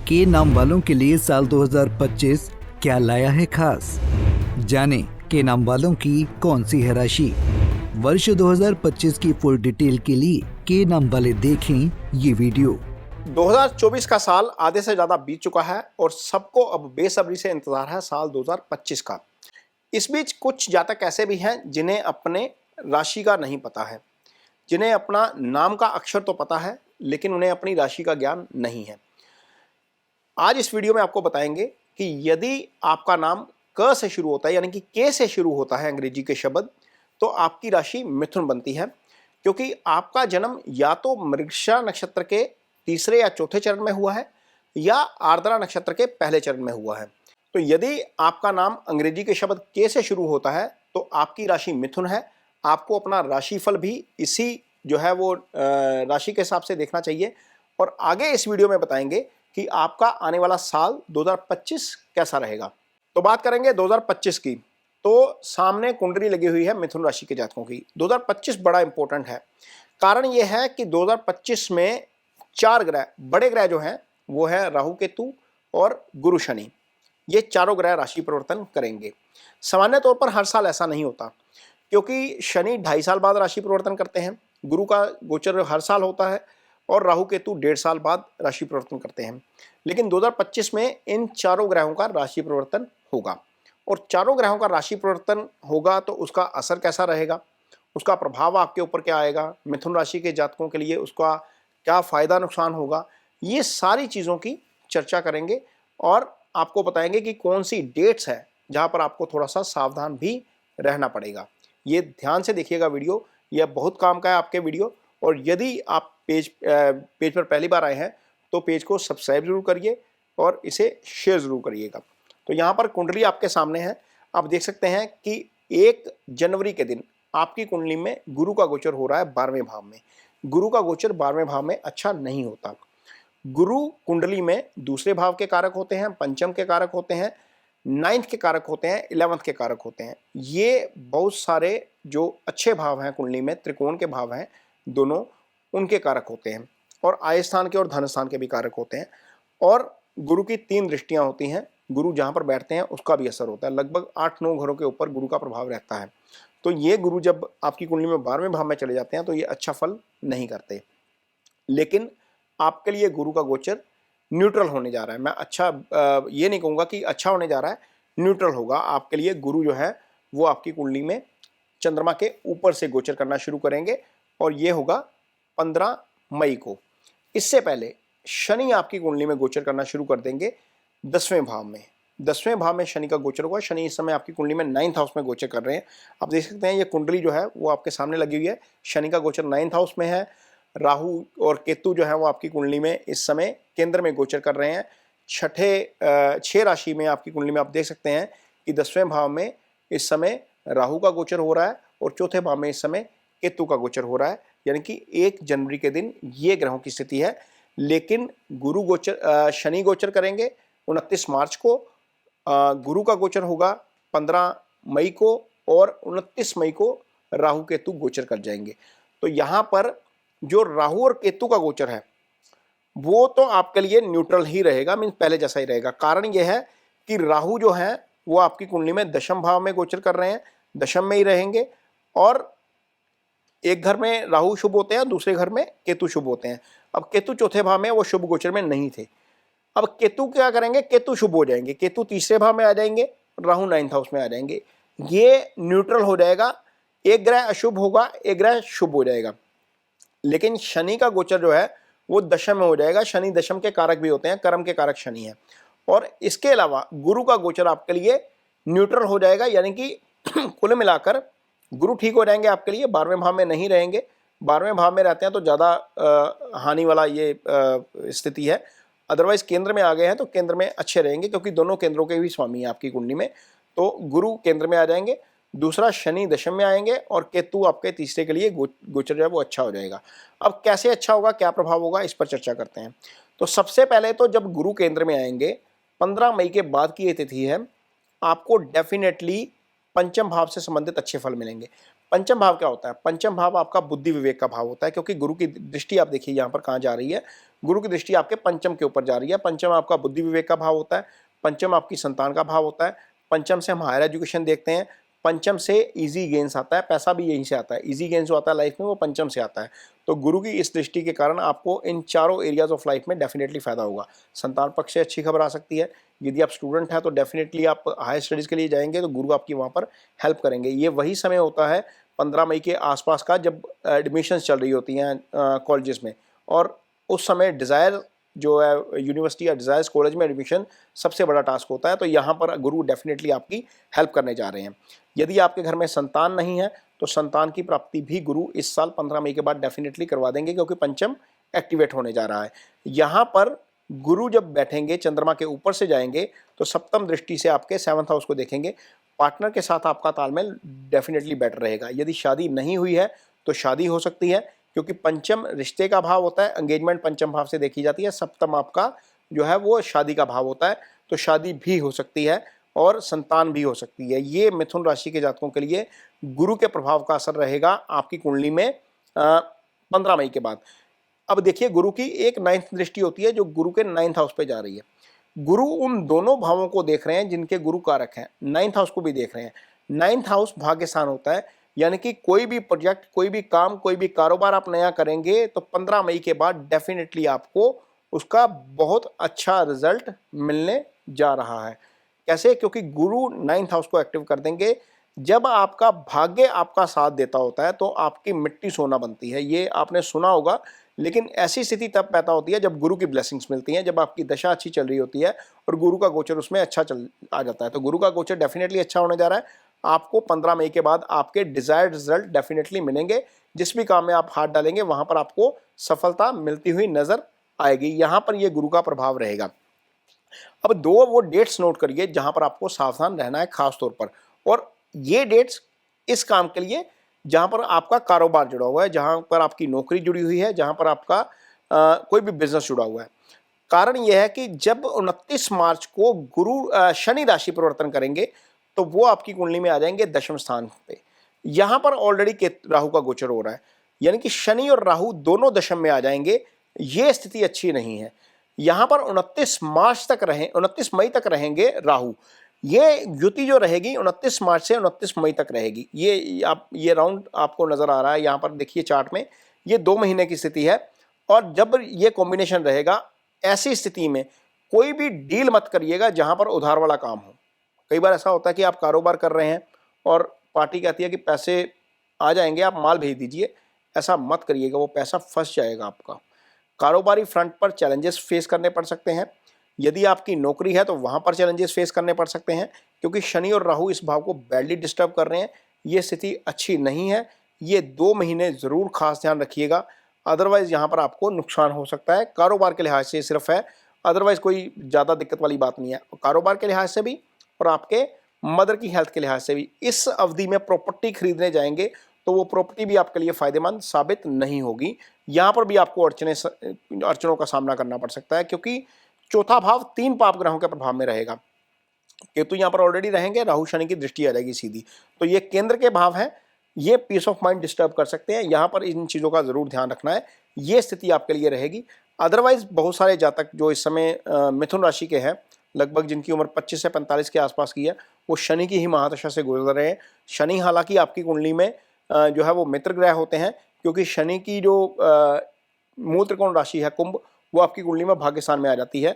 के नाम वालों के लिए साल 2025 क्या लाया है खास। जानें के नाम वालों की कौन सी है राशि। वर्ष 2025 की फुल डिटेल के लिए के नाम वाले देखें ये वीडियो। 2024 का साल आधे से ज्यादा बीत चुका है और सबको अब बेसब्री से इंतजार है साल 2025 का। इस बीच कुछ जातक ऐसे भी हैं जिन्हें अपने राशि का नहीं पता है, जिन्हें अपना नाम का अक्षर तो पता है लेकिन उन्हें अपनी राशि का ज्ञान नहीं है। आज इस वीडियो में आपको बताएंगे कि यदि आपका नाम क से शुरू होता है यानी कि के से शुरू होता है अंग्रेजी के शब्द, तो आपकी राशि मिथुन बनती है, क्योंकि आपका जन्म या तो मृगशिरा नक्षत्र के तीसरे या चौथे चरण में हुआ है या आर्द्रा नक्षत्र के पहले चरण में हुआ है। तो यदि आपका नाम अंग्रेजी के शब्द के से शुरू होता है तो आपकी राशि मिथुन है। आपको अपना राशिफल भी इसी जो है वो राशि के हिसाब से देखना चाहिए। और आगे इस वीडियो में बताएंगे कि आपका आने वाला साल 2025 कैसा रहेगा। तो बात करेंगे 2025 की, तो सामने कुंडली लगी हुई है मिथुन राशि के जातकों की। 2025 बड़ा इंपॉर्टेंट है। कारण यह है कि 2025 में 4 ग्रह, बड़े ग्रह जो हैं वो है राहु केतु और गुरु शनि। ये चारों ग्रह राशि परिवर्तन करेंगे। सामान्य तौर पर हर साल ऐसा नहीं होता, क्योंकि शनि 2.5 साल बाद राशि परिवर्तन करते हैं, गुरु का गोचर हर साल होता है और राहु केतु 1.5 साल बाद राशि परिवर्तन करते हैं। लेकिन 2025 में इन चारों ग्रहों का राशि परिवर्तन होगा। और चारों ग्रहों का राशि परिवर्तन होगा तो उसका असर कैसा रहेगा, उसका प्रभाव आपके ऊपर क्या आएगा, मिथुन राशि के जातकों के लिए उसका क्या फायदा नुकसान होगा, ये सारी चीज़ों की चर्चा करेंगे और आपको बताएंगे कि कौन सी डेट्स है जहाँ पर आपको थोड़ा सा सावधान भी रहना पड़ेगा। ये ध्यान से देखिएगा वीडियो, यह बहुत काम का है आपके वीडियो। और यदि आप पेज पर पहली बार आए हैं तो पेज को सब्सक्राइब जरूर करिए और इसे शेयर जरूर करिएगा। तो यहाँ पर कुंडली आपके सामने है। आप देख सकते हैं कि 1 जनवरी के दिन आपकी कुंडली में गुरु का गोचर हो रहा है 12वें भाव में। गुरु का गोचर 12वें भाव में अच्छा नहीं होता। गुरु कुंडली में दूसरे भाव के कारक होते हैं, पंचम के कारक होते हैं, 9th के कारक होते हैं, 11th के कारक होते हैं। ये बहुत सारे जो अच्छे भाव हैं कुंडली में, त्रिकोण के भाव हैं दोनों, उनके कारक होते हैं और आय स्थान के और धन स्थान के भी कारक होते हैं। और गुरु की 3 दृष्टियां होती हैं, गुरु जहां पर बैठते हैं उसका भी असर होता है। लगभग 8-9 घरों के ऊपर गुरु का प्रभाव रहता है। तो ये गुरु जब आपकी कुंडली में 12वें भाव में चले जाते हैं तो ये अच्छा फल नहीं करते। लेकिन आपके लिए गुरु का गोचर न्यूट्रल होने जा रहा है। मैं ये नहीं कहूँगा कि अच्छा होने जा रहा है, न्यूट्रल होगा आपके लिए। गुरु जो है वो आपकी कुंडली में चंद्रमा के ऊपर से गोचर करना शुरू करेंगे और ये होगा 15 मई को। इससे पहले शनि आपकी कुंडली में गोचर करना शुरू कर देंगे 10वें भाव में। 10वें भाव में शनि का गोचर होगा। शनि इस समय आपकी कुंडली में 9th हाउस में गोचर कर रहे हैं। आप देख सकते हैं ये कुंडली जो है वो आपके सामने लगी हुई है। शनि का गोचर 9th हाउस में है। राहु और केतु जो है वो आपकी कुंडली में इस समय केंद्र में गोचर कर रहे हैं। 6 राशि में आपकी कुंडली में आप देख सकते हैं कि 10वें भाव में इस समय राहु का गोचर हो रहा है और चौथे भाव में इस समय केतु का गोचर हो रहा है। यानी कि 1 जनवरी के दिन ये ग्रहों की स्थिति है। लेकिन गुरु गोचर शनि गोचर करेंगे 29 मार्च को, गुरु का गोचर होगा 15 मई को और 29 मई को राहु केतु गोचर कर जाएंगे। तो यहाँ पर जो राहु और केतु का गोचर है वो तो आपके लिए न्यूट्रल ही रहेगा, मीन्स पहले जैसा ही रहेगा। कारण यह है कि राहु जो है वो आपकी कुंडली में 10वें भाव में गोचर कर रहे हैं, 10वें में ही रहेंगे। और एक घर में राहु शुभ होते हैं, दूसरे घर में केतु शुभ होते हैं। अब केतु चौथे भाव में, वो शुभ गोचर में नहीं थे। अब केतु क्या करेंगे, केतु शुभ हो जाएंगे, केतु तीसरे भाव में आ जाएंगे, राहु 9th हाउस में आ जाएंगे। ये न्यूट्रल हो जाएगा। एक ग्रह अशुभ होगा, एक ग्रह शुभ हो जाएगा। लेकिन शनि का गोचर जो है वो दशम में हो जाएगा। शनि दशम के कारक भी होते हैं, कर्म के कारक शनि है। और इसके अलावा गुरु का गोचर आपके लिए न्यूट्रल हो जाएगा, यानी कि कुल मिलाकर गुरु ठीक हो जाएंगे आपके लिए। 12वें भाव में नहीं रहेंगे। 12वें भाव में रहते हैं तो ज़्यादा हानि वाला ये स्थिति है। अदरवाइज केंद्र में आ गए हैं तो केंद्र में अच्छे रहेंगे, क्योंकि दोनों केंद्रों के भी स्वामी हैं आपकी कुंडली में। तो गुरु केंद्र में आ जाएंगे, दूसरा शनि दशम में आएंगे और केतु आपके तीसरे के लिए गोचर जो है वो अच्छा हो जाएगा। अब कैसे अच्छा होगा, क्या प्रभाव होगा, इस पर चर्चा करते हैं। तो सबसे पहले तो जब गुरु केंद्र में आएंगे 15 मई के बाद की ये तिथि है, आपको डेफिनेटली पंचम भाव से संबंधित अच्छे फल मिलेंगे। पंचम भाव क्या होता है? पंचम भाव आपका बुद्धि विवेक का भाव होता है, क्योंकि गुरु की दृष्टि आप देखिए यहाँ पर कहाँ जा रही है, गुरु की दृष्टि आपके पंचम के ऊपर जा रही है। पंचम आपका बुद्धि विवेक का भाव होता है, पंचम आपकी संतान का भाव होता है, पंचम से हम हायर एजुकेशन देखते हैं, पंचम से इजी गेन्स आता है, पैसा भी यहीं से आता है, इजी गेन्स जो आता है लाइफ में वो पंचम से आता है। तो गुरु की इस दृष्टि के कारण आपको इन चारों एरियाज ऑफ लाइफ में डेफिनेटली फायदा होगा। संतान पक्ष से अच्छी खबर आ सकती है, यदि आप स्टूडेंट हैं तो डेफिनेटली आप हायर स्टडीज़ के लिए जाएंगे तो गुरु आपकी वहाँ पर हेल्प करेंगे। ये वही समय होता है 15 मई के आसपास का, जब एडमिशन्स चल रही होती हैं कॉलेजेस में, और उस समय डिज़ायर जो है यूनिवर्सिटी या डिज़ायर्स कॉलेज में एडमिशन सबसे बड़ा टास्क होता है। तो यहाँ पर गुरु डेफिनेटली आपकी हेल्प करने जा रहे हैं। यदि आपके घर में संतान नहीं है तो संतान की प्राप्ति भी गुरु इस साल 15 मई के बाद डेफिनेटली करवा देंगे, क्योंकि पंचम एक्टिवेट होने जा रहा है। यहाँ पर गुरु जब बैठेंगे चंद्रमा के ऊपर से जाएंगे तो सप्तम दृष्टि से आपके 7th हाउस को देखेंगे। पार्टनर के साथ आपका तालमेल डेफिनेटली बेटर रहेगा। यदि शादी नहीं हुई है तो शादी हो सकती है, क्योंकि पंचम रिश्ते का भाव होता है, एंगेजमेंट पंचम भाव से देखी जाती है, सप्तम आपका जो है वो शादी का भाव होता है। तो शादी भी हो सकती है और संतान भी हो सकती है। ये मिथुन राशि के जातकों के लिए गुरु के प्रभाव का असर रहेगा आपकी कुंडली में 15 मई के बाद। अब देखिए, गुरु की एक 9th दृष्टि होती है जो गुरु के 9th हाउस पे जा रही है। गुरु उन दोनों भावों को देख रहे हैं जिनके गुरु कारक हैं, 9th हाउस को भी देख रहे हैं। 9th हाउस भाग्य स्थान होता है, यानी कि कोई भी प्रोजेक्ट, कोई भी काम, कोई भी कारोबार आप नया करेंगे तो 15 मई के बाद डेफिनेटली आपको उसका बहुत अच्छा रिजल्ट मिलने जा रहा है। कैसे? क्योंकि गुरु 9th हाउस को एक्टिव कर देंगे। जब आपका भाग्य आपका साथ देता होता है तो आपकी मिट्टी सोना बनती है, ये आपने सुना होगा। लेकिन ऐसी स्थिति तब पैदा होती है जब गुरु की ब्लेसिंग्स मिलती हैं, जब आपकी दशा अच्छी चल रही होती है और गुरु का गोचर उसमें अच्छा चल आ जाता है। तो गुरु का गोचर डेफिनेटली अच्छा होने जा रहा है। आपको 15 मई के बाद आपके डिजायर्ड रिजल्ट डेफिनेटली मिलेंगे। जिस भी काम में आप हाथ डालेंगे वहां पर आपको सफलता मिलती हुई नजर आएगी। यहाँ पर यह गुरु का प्रभाव रहेगा। अब 2 वो डेट्स नोट करिए जहां पर आपको सावधान रहना है खास तौर पर, और ये डेट्स इस काम के लिए जहां पर आपका कारोबार जुड़ा हुआ है, जहां पर आपकी नौकरी जुड़ी हुई है, जहां पर आपका कोई भी बिजनेस जुड़ा हुआ है। कारण यह है कि जब 29 मार्च को गुरु शनि राशि परिवर्तन करेंगे तो वो आपकी कुंडली में आ जाएंगे 10वें स्थान पे। यहां पर ऑलरेडी राहु का गोचर हो रहा है, यानी कि शनि और राहु दोनों दशम में आ जाएंगे। ये स्थिति अच्छी नहीं है। यहां पर 29 मई तक रहेंगे राहु। ये युति जो रहेगी 29 मार्च से 29 मई तक रहेगी। ये राउंड आपको नजर आ रहा है यहाँ पर, देखिए चार्ट में, ये 2 महीने की स्थिति है। और जब ये कॉम्बिनेशन रहेगा, ऐसी स्थिति में कोई भी डील मत करिएगा जहां पर उधार वाला काम हो। कई बार ऐसा होता है कि आप कारोबार कर रहे हैं और पार्टी कहती है कि पैसे आ जाएंगे, आप माल भेज दीजिए। ऐसा मत करिएगा, वो पैसा फंस जाएगा आपका। कारोबारी फ्रंट पर चैलेंजेस फेस करने पड़ सकते हैं। यदि आपकी नौकरी है तो वहां पर चैलेंजेस फेस करने पड़ सकते हैं, क्योंकि शनि और राहु इस भाव को बैडली डिस्टर्ब कर रहे हैं। ये स्थिति अच्छी नहीं है। ये 2 महीने जरूर खास ध्यान रखिएगा, अदरवाइज यहाँ पर आपको नुकसान हो सकता है। कारोबार के लिहाज से सिर्फ है, अदरवाइज कोई ज़्यादा दिक्कत वाली बात नहीं है। कारोबार के लिहाज से भी और आपके मदर की हेल्थ के लिहाज से भी। इस अवधि में प्रॉपर्टी खरीदने जाएंगे तो वो प्रॉपर्टी भी आपके लिए फायदेमंद साबित नहीं होगी। यहाँ पर भी आपको अड़चनों का सामना करना पड़ सकता है, क्योंकि चौथा भाव 3 पाप ग्रहों के प्रभाव में रहेगा। केतु यहाँ पर ऑलरेडी रहेंगे, राहु शनि की दृष्टि आ जाएगी सीधी, तो ये केंद्र के भाव हैं। ये पीस ऑफ माइंड डिस्टर्ब कर सकते हैं। यहाँ पर इन चीज़ों का जरूर ध्यान रखना है। ये स्थिति आपके लिए रहेगी। अदरवाइज बहुत सारे जातक जो इस समय मिथुन राशि के हैं, लगभग जिनकी उम्र 25 से 45 के आसपास की है, वो शनि की ही महादशा से गुजर रहे हैं। शनि हालांकि आपकी कुंडली में जो है वो मित्र ग्रह होते हैं, क्योंकि शनि की जो मूल त्रिकोण राशि है कुंभ, वो आपकी कुंडली में भाग्य स्थान में आ जाती है।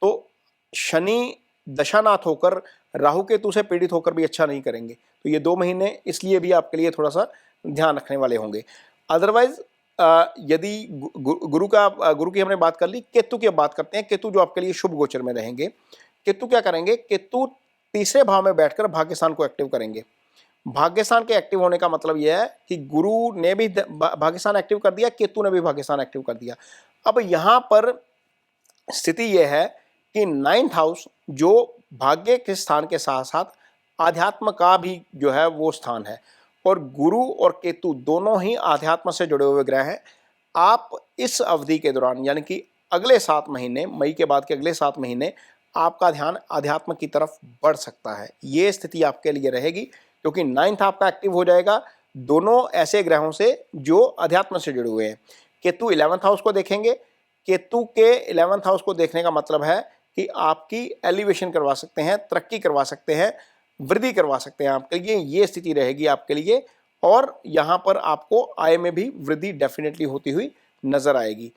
तो शनि दशानाथ होकर राहु केतु से पीड़ित होकर भी अच्छा नहीं करेंगे। तो ये 2 महीने इसलिए भी आपके लिए थोड़ा सा ध्यान रखने वाले होंगे। अदरवाइज यदि गुरु की हमने बात कर ली, केतु की अब बात करते हैं। केतु जो आपके लिए शुभ गोचर में रहेंगे। केतु क्या करेंगे? केतु तीसरे भाव में बैठकर भाग्यस्थान को एक्टिव करेंगे। भाग्यस्थान के एक्टिव होने का मतलब यह है कि गुरु ने भी भाग्यस्थान एक्टिव कर दिया, केतु ने भी भाग्यस्थान एक्टिव कर दिया। अब यहां पर स्थिति यह है कि 9th हाउस जो भाग्य के स्थान के साथ साथ आध्यात्म का भी जो है वो स्थान है, और गुरु और केतु दोनों ही आध्यात्म से जुड़े हुए ग्रह हैं। आप इस अवधि के दौरान, यानी कि अगले 7 महीने, मई के बाद के अगले 7 महीने, आपका ध्यान आध्यात्म की तरफ बढ़ सकता है। ये स्थिति आपके लिए रहेगी, क्योंकि 9th आपका एक्टिव हो जाएगा, दोनों ऐसे ग्रहों से जो अध्यात्म से जुड़े हुए हैं। केतु 11th हाउस को देखेंगे। केतु के 11th हाउस को देखने का मतलब है कि आपकी एलिवेशन करवा सकते हैं, तरक्की करवा सकते हैं, वृद्धि करवा सकते हैं आपके लिए, ये स्थिति रहेगी आपके लिए। और यहाँ पर आपको आय में भी वृद्धि डेफिनेटली होती हुई नजर आएगी।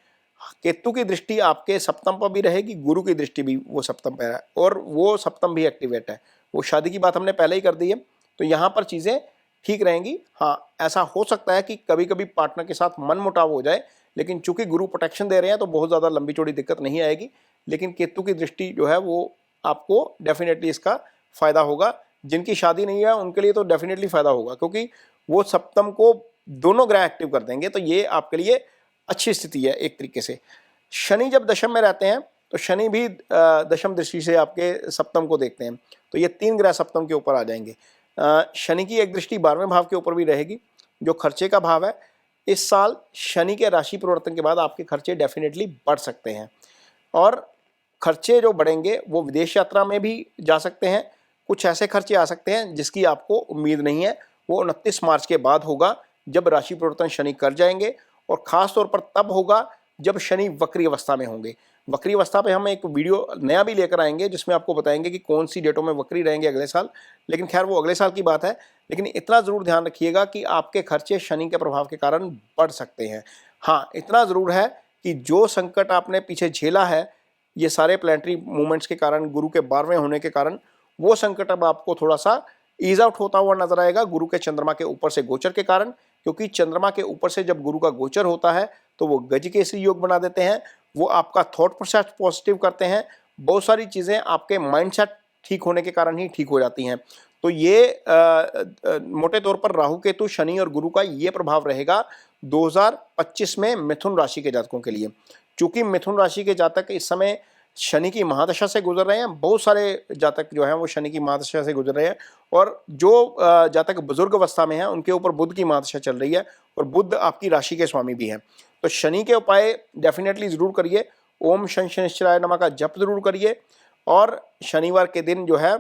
केतु की दृष्टि आपके सप्तम पर भी रहेगी, गुरु की दृष्टि भी वो सप्तम पर है और वो सप्तम भी एक्टिवेट है। वो शादी की बात हमने पहले ही कर दी है, तो यहाँ पर चीज़ें ठीक रहेंगी। हाँ, ऐसा हो सकता है कि कभी कभी पार्टनर के साथ मनमुटाव हो जाए, लेकिन चूंकि गुरु प्रोटेक्शन दे रहे हैं तो बहुत ज़्यादा लंबी चौड़ी दिक्कत नहीं आएगी। लेकिन केतु की दृष्टि जो है वो आपको डेफिनेटली इसका फायदा होगा। जिनकी शादी नहीं है उनके लिए तो डेफिनेटली फायदा होगा, क्योंकि वो सप्तम को दोनों ग्रह एक्टिव कर देंगे, तो ये आपके लिए अच्छी स्थिति है एक तरीके से। शनि जब दशम में रहते हैं तो शनि भी दशम दृष्टि से आपके सप्तम को देखते हैं, तो ये 3 ग्रह सप्तम के ऊपर आ जाएंगे। शनि की एक दृष्टि 12वें भाव के ऊपर भी रहेगी, जो खर्चे का भाव है। इस साल शनि के राशि परिवर्तन के बाद आपके खर्चे डेफिनेटली बढ़ सकते हैं, और खर्चे जो बढ़ेंगे वो विदेश यात्रा में भी जा सकते हैं। कुछ ऐसे खर्चे आ सकते हैं जिसकी आपको उम्मीद नहीं है, वो 29 मार्च के बाद होगा जब राशि परिवर्तन शनि कर जाएंगे, और ख़ास तौर पर तब होगा जब शनि वक्री अवस्था में होंगे। वक्री अवस्था पे हम एक वीडियो नया भी लेकर आएंगे जिसमें आपको बताएंगे कि कौन सी डेटों में वक्री रहेंगे अगले साल, लेकिन खैर वो अगले साल की बात है। लेकिन इतना ज़रूर ध्यान रखिएगा कि आपके खर्चे शनि के प्रभाव के कारण बढ़ सकते हैं। हाँ, इतना ज़रूर है कि जो संकट आपने पीछे झेला है ये सारे प्लैनेटरी मूवमेंट्स के कारण, गुरु के 12वें होने के कारण, वो संकट अब आपको थोड़ा सा ईज आउट होता हुआ नजर आएगा गुरु के चंद्रमा के ऊपर से गोचर के कारण। क्योंकि चंद्रमा के ऊपर से जब गुरु का गोचर होता है तो वो गज केसरी योग बना देते हैं, वो आपका थॉट प्रोसेस पॉजिटिव करते हैं, बहुत सारी चीज़ें आपके माइंडसेट ठीक होने के कारण ही ठीक हो जाती हैं। तो ये मोटे तौर पर राहु केतु शनि और गुरु का ये प्रभाव रहेगा 2025 में मिथुन राशि के जातकों के लिए। चूंकि मिथुन राशि के जातक इस समय शनि की महादशा से गुजर रहे हैं, बहुत सारे जातक जो हैं वो शनि की महादशा से गुजर रहे हैं, और जो जातक बुजुर्ग अवस्था में हैं उनके ऊपर बुध की महादशा चल रही है, और बुध आपकी राशि के स्वामी भी हैं। तो शनि के उपाय डेफिनेटली ज़रूर करिए। ओम शनि शनिश्चराय नमः का जप जरूर करिए, और शनिवार के दिन जो है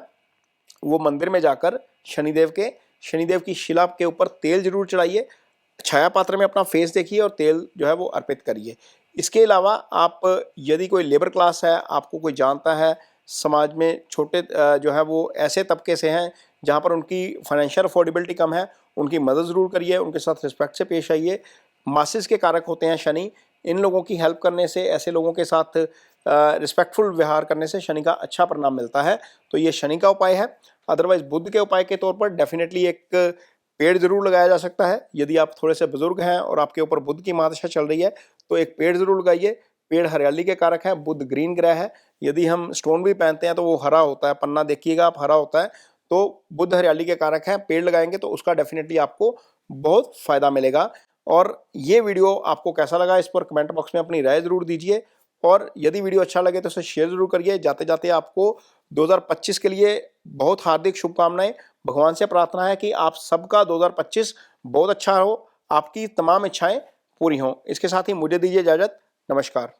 वो मंदिर में जाकर शनिदेव की शिला के ऊपर तेल जरूर चढ़ाइए, छाया पात्र में अपना फेस देखिए और तेल जो है वो अर्पित करिए। इसके अलावा आप यदि कोई लेबर क्लास है, आपको कोई जानता है समाज में छोटे जो है वो ऐसे तबके से हैं जहाँ पर उनकी फाइनेंशियल अफोर्डेबिलिटी कम है, उनकी मदद ज़रूर करिए, उनके साथ रिस्पेक्ट से पेश आइए। मासिस के कारक होते हैं शनि, इन लोगों की हेल्प करने से, ऐसे लोगों के साथ रिस्पेक्टफुल व्यवहार करने से शनि का अच्छा परिणाम मिलता है। तो ये शनि का उपाय है। अदरवाइज बुध के उपाय के तौर पर डेफिनेटली एक पेड़ जरूर लगाया जा सकता है। यदि आप थोड़े से बुजुर्ग हैं और आपके ऊपर बुध की महादशा चल रही है तो एक पेड़ जरूर लगाइए। पेड़ हरियाली के कारक है, बुध ग्रीन ग्रह है। यदि हम स्टोन भी पहनते हैं तो वो हरा होता है, पन्ना देखिएगा आप, हरा होता है। तो बुध हरियाली के कारक है, पेड़ लगाएंगे तो उसका डेफिनेटली आपको बहुत फायदा मिलेगा। और ये वीडियो आपको कैसा लगा इस पर कमेंट बॉक्स में अपनी राय जरूर दीजिए, और यदि वीडियो अच्छा लगे तो उसे शेयर जरूर करिए। जाते जाते आपको 2025 के लिए बहुत हार्दिक शुभकामनाएं। भगवान से प्रार्थना है कि आप सबका 2025 बहुत अच्छा हो, आपकी तमाम इच्छाएं पूरी हों। इसके साथ ही मुझे दीजिए इजाजत। नमस्कार।